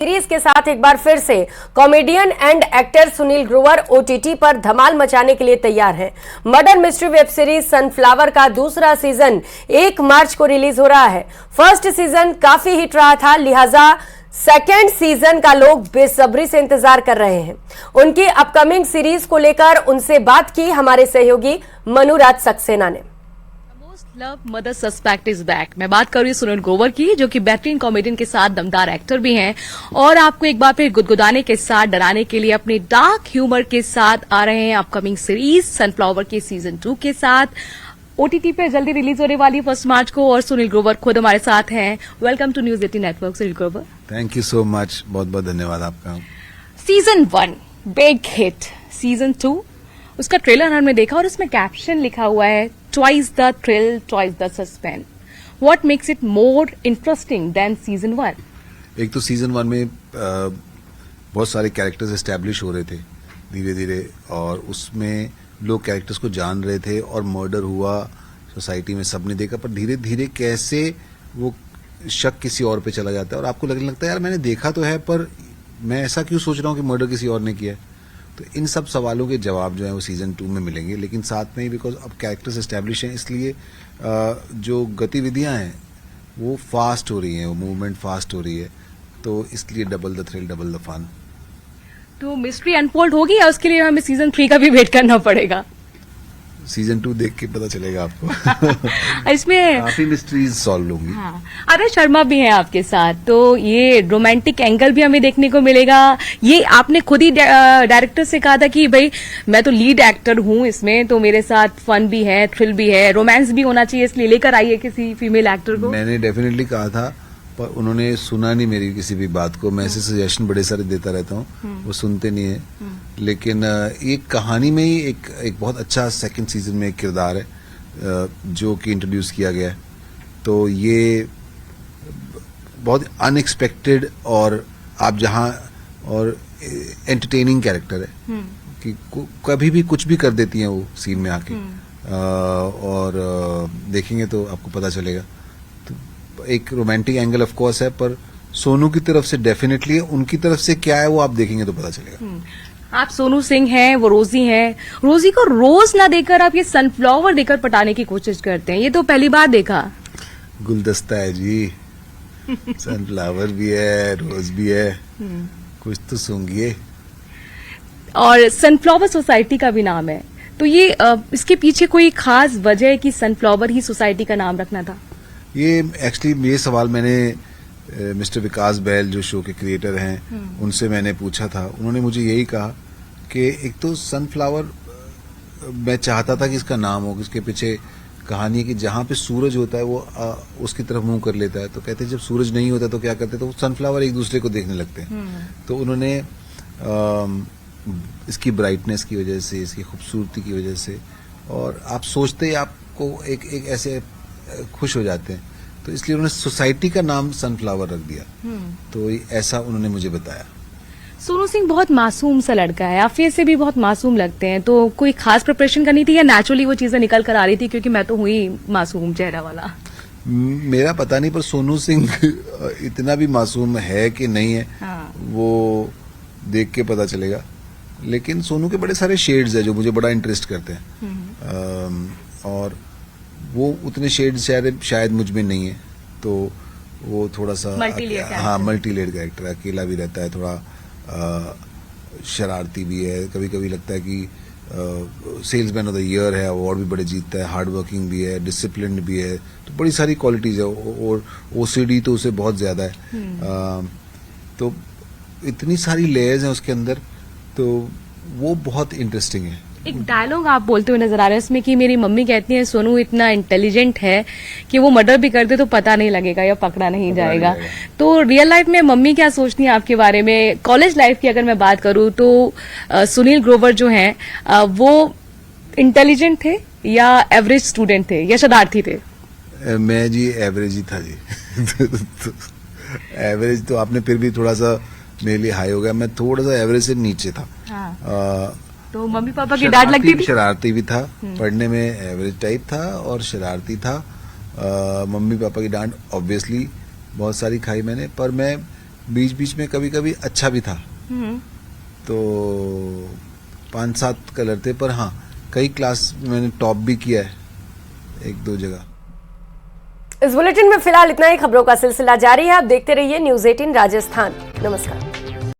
Series के साथ एक बार फिर से comedian and actor Sunil Grover OTT पर धमाल मचाने के लिए तैयार हैं। Murder mystery web series sunflower का दूसरा सीजन 1 मार्च को रिलीज हो रहा है। फर्स्ट सीजन काफी हिट रहा था, लिहाजा सेकेंड सीजन का लोग बेसब्री से इंतजार कर रहे हैं। उनकी अपकमिंग सीरीज को लेकर उनसे बात की हमारे सहयोगी मनुराज सक्सेना ने। Love mother suspect is back. मैं बात कर रही हूँ सुनील ग्रोवर की, जो कि बेहतरीन कॉमेडियन के साथ दमदार एक्टर भी हैं और आपको एक बार फिर गुदगुदाने के साथ डराने के लिए अपने डार्क ह्यूमर के साथ आ रहे हैं अपकमिंग सीरीज सनफ्लावर के सीजन 2 के साथ। ओटीटी पे जल्दी रिलीज होने वाली 1 मार्च को और सुनील ग्रोवर खुद हमारे साथ हैं। Welcome to news 18 network Sunil Grover. Thank you so much, बहुत बहुत धन्यवाद आपका। सीजन 1 बिग हिट, सीजन 2 उसका ट्रेलर हमने देखा और इसमें कैप्शन लिखा हुआ है twice the thrill twice the suspense. What makes it more interesting than season 1? एक तो सीजन 1 में बहुत सारे कैरेक्टर्स एस्टैब्लिश हो रहे थे धीरे धीरे, और उसमें लोग कैरेक्टर्स को जान रहे थे और मर्डर हुआ सोसाइटी में, सबने देखा, पर धीरे धीरे कैसे वो शक किसी और पे चला जाता है और आपको लगने लगता है यार मैंने देखा तो है, पर मैं ऐसा क्यों सोच रहा हूँ कि मर्डर किसी और ने किया है। तो इन सब सवालों के जवाब जो है वो सीजन 2 में मिलेंगे, लेकिन साथ में ही बिकॉज अब कैरेक्टर्स एस्टैब्लिश हैं इसलिए जो गतिविधियां हैं वो फास्ट हो रही हैं, वो मूवमेंट फास्ट हो रही है, तो इसलिए double the thrill double the fun. तो मिस्ट्री अनफोल्ड होगी या उसके लिए हमें सीजन 3 का भी वेट करना पड़ेगा? सीजन 2 देख के पता चलेगा आपको। इसमें काफी मिस्ट्रीज सॉल्व होंगी। हाँ। आदर्श शर्मा भी हैं आपके साथ, तो ये रोमांटिक एंगल भी हमें देखने को मिलेगा। ये आपने खुद ही डायरेक्टर से कहा था कि भाई मैं तो लीड एक्टर हूँ इसमें, तो मेरे साथ फन भी है, थ्रिल भी है, रोमांस भी होना चाहिए, इसलिए लेकर आइए किसी फीमेल एक्टर को। मैंने डेफिनेटली कहा था, पर उन्होंने सुना नहीं मेरी किसी भी बात को। मैं ऐसे सजेशन बड़े सारे देता रहता हूँ, वो सुनते नहीं है। लेकिन एक कहानी में ही एक बहुत अच्छा सेकंड सीजन में एक किरदार है जो कि इंट्रोड्यूस किया गया है, तो ये बहुत अनएक्सपेक्टेड और आप जहाँ और एंटरटेनिंग कैरेक्टर है कि कभी भी कुछ भी कर देती हैं वो सीन में आके, और देखेंगे तो आपको पता चलेगा। तो एक रोमांटिक एंगल ऑफ कोर्स है, पर सोनू की तरफ से डेफिनेटली है, उनकी तरफ से क्या है वो आप देखेंगे तो पता चलेगा। आप सोनू सिंह हैं, वो रोजी हैं। रोजी को रोज ना देकर आप ये सनफ्लावर देकर पटाने की कोशिश करते हैं, ये तो पहली बार देखा। गुलदस्ता है जी, सनफ्लावर भी है, रोज भी है, कुछ तो सूंघिए। और सनफ्लावर सोसाइटी का भी नाम है, तो ये इसके पीछे कोई खास वजह है कि सनफ्लावर ही सोसाइटी का नाम रखना था? ये एक्चुअली ये सवाल मैंने मिस्टर विकास बैल जो शो के क्रिएटर हैं उनसे मैंने पूछा था। उन्होंने मुझे यही कहा कि एक तो सनफ्लावर मैं चाहता था कि इसका नाम हो, इसके पीछे कहानी है कि जहाँ पे सूरज होता है वो उसकी तरफ मुंह कर लेता है, तो कहते हैं जब सूरज नहीं होता तो क्या करते, तो सनफ्लावर एक दूसरे को देखने लगते हैं। तो उन्होंने इसकी ब्राइटनेस की वजह से, इसकी खूबसूरती की वजह से, और आप सोचते ही आपको एक ऐसे खुश हो जाते हैं, तो इसलिए उन्होंने सोसाइटी का नाम सनफ्लावर रख दिया। तो ऐसा उन्होंने मुझे बताया। सोनू सिंह बहुत मासूम सा लड़का है, आप फेस से भी बहुत मासूम लगते हैं, तो कोई खास प्रिपरेशन करनी थी या नेचुरली वो चीजें निकल कर आ रही थी? क्योंकि मैं तो हुई मासूम चेहरा वाला। मेरा पता नहीं, पर सोनू सिंह इतना भी मासूम है कि नहीं है, हाँ। वो देख के पता चलेगा। लेकिन सोनू के बड़े सारे शेड्स है जो मुझे बड़ा इंटरेस्ट करते हैं, और वो उतने शेड्स शायद मुझ में नहीं है, तो वो थोड़ा सा हाँ मल्टी लेड कैरेक्टर है, अकेला भी रहता है, थोड़ा शरारती भी है, कभी कभी लगता है कि सेल्समैन ऑफ द ईयर है, अवार्ड भी बड़े जीतता है, हार्ड वर्किंग भी है, डिसिप्लिन भी है, तो बड़ी सारी क्वालिटीज है, और ओसीडी तो उसे बहुत ज्यादा है। तो इतनी सारी लेयर्स हैं उसके अंदर, तो वो बहुत इंटरेस्टिंग है। एक डायलॉग आप बोलते हुए नजर आ रहे हैं इसमें कि मेरी मम्मी कहती है सोनू इतना इंटेलिजेंट है कि वो मर्डर भी कर दे तो पता नहीं लगेगा या पकड़ा नहीं जाएगा। तो रियल लाइफ में मम्मी क्या सोचती है आपके बारे में? कॉलेज लाइफ की अगर मैं बात करूं तो सुनील ग्रोवर जो हैं वो इंटेलिजेंट थे या एवरेज स्टूडेंट थे या शरारती थे? मैं जी एवरेज ही था जी। एवरेज तो आपने फिर भी थोड़ा सा मेरे लिए हाई हो गया, मैं थोड़ा सा एवरेज से नीचे था। हाँ। तो मम्मी पापा की डांट लगती थी? शरारती भी था, पढ़ने में एवरेज टाइप था और शरारती था। मम्मी पापा की डांट ऑब्वियसली बहुत सारी खाई मैंने, पर मैं बीच बीच में कभी कभी अच्छा भी था। तो 5-7 कलर थे, पर हाँ कई क्लास मैंने टॉप भी किया है 1-2 जगह। इस बुलेटिन में फिलहाल इतना ही। खबरों का सिलसिला जारी है, आप देखते रहिए न्यूज़ 18 राजस्थान। नमस्कार।